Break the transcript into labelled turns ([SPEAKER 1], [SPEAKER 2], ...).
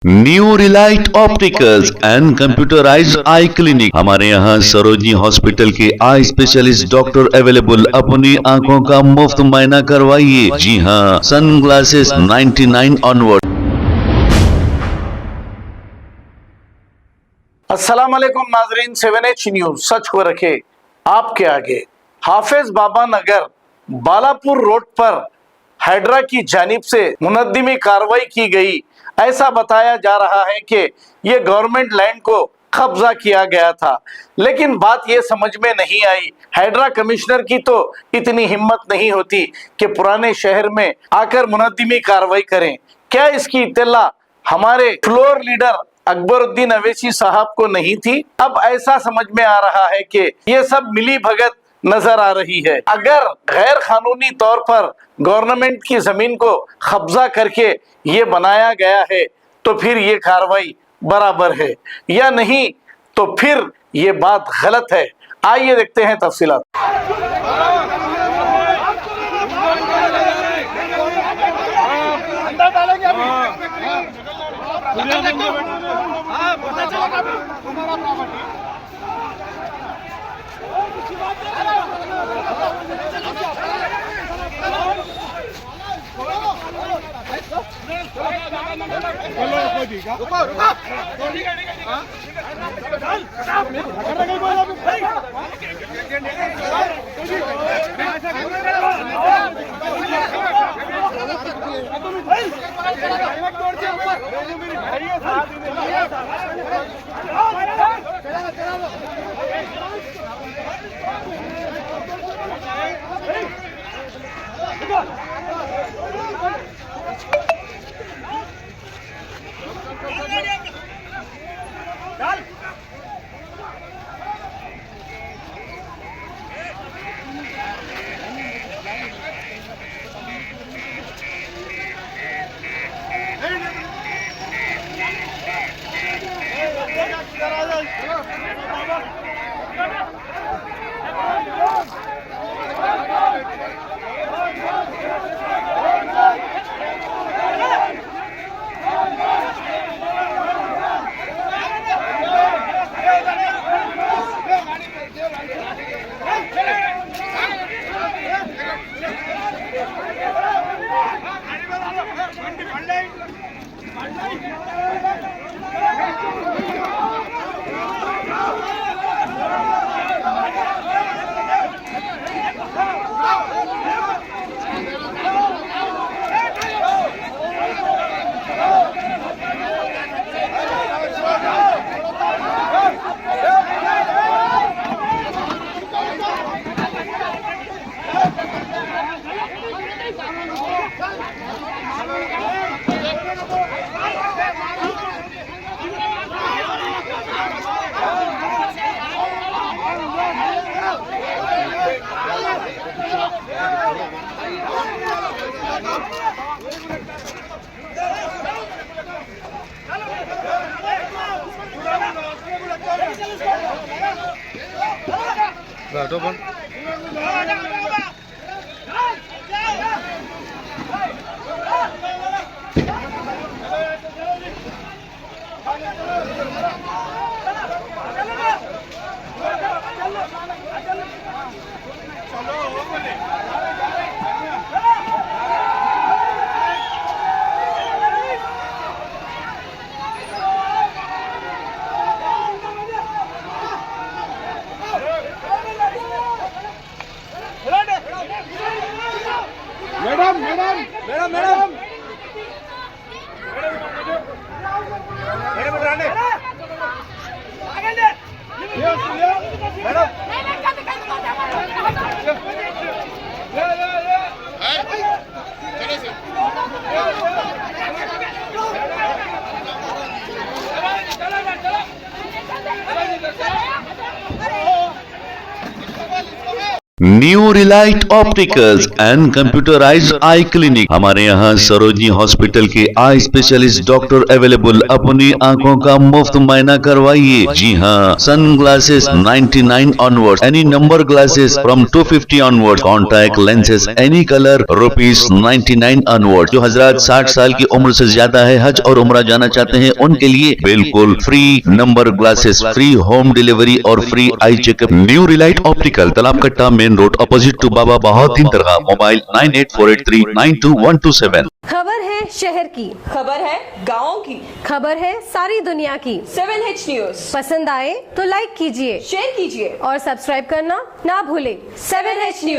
[SPEAKER 1] New Relight Opticals and computerised eye clinic. हमारे यहाँ Sarojini hospital के आई स्पेशलिस्ट डॉक्टर अवेलेबल। अपनी आंखों का मुफ्त मुआयना करवाइए। जी हाँ, सन ग्लासेस 99 ऑनवर्ड।
[SPEAKER 2] अस्सलाम वालेकुम नाजरीन, 7H न्यूज सच को रखे आपके आगे। हाफिज बाबा नगर बालापुर रोड पर हाइड्रा की जानिब से मुनद्दिमी कार्रवाई की गई। ऐसा बताया जा रहा है कि ये गवर्नमेंट लैंड को कब्जा किया गया था, लेकिन बात ये समझ में नहीं आई। हाइड्रा कमिश्नर की तो इतनी हिम्मत नहीं होती कि पुराने शहर में आकर मुनद्दिमी कार्रवाई करें। क्या इसकी इत्तला हमारे फ्लोर लीडर अकबरुद्दीन अवैसी साहब को नहीं थी? अब ऐसा समझ में आ रहा है कि ये सब मिली भगत नजर आ रही है। अगर गैर कानूनी तौर पर गवर्नमेंट की जमीन को कब्जा करके ये बनाया गया है तो फिर ये कार्रवाई बराबर है या नहीं, तो फिर ये बात गलत है। आइए देखते हैं तफसीलात।
[SPEAKER 1] New Relight Opticals and computerised eye clinic. हमारे यहाँ सरोजनी हॉस्पिटल के आई स्पेशलिस्ट डॉक्टर अवेलेबल। अपनी आंखों का मुफ्त मायना करवाइए। जी हाँ, sunglasses 99 onward, any number glasses from 250 onward, contact lenses any colour ₹99 onward. जो हजरात 60 साल की उम्र से ज्यादा है, हज और उम्रा जाना चाहते हैं, उनके लिए बिल्कुल free number glasses, free home delivery और free eye checkup. New Relight Optical, Talab Katta, main road, opposite to Baba Bahauddin दरगाह। मोबाइल 9848392127।
[SPEAKER 3] खबर है शहर की,
[SPEAKER 4] खबर है गाँव की,
[SPEAKER 3] खबर है सारी दुनिया की।
[SPEAKER 4] 7H न्यूज
[SPEAKER 3] पसंद आए तो लाइक कीजिए,
[SPEAKER 4] शेयर कीजिए
[SPEAKER 3] और सब्सक्राइब करना ना भूले।
[SPEAKER 4] 7H news.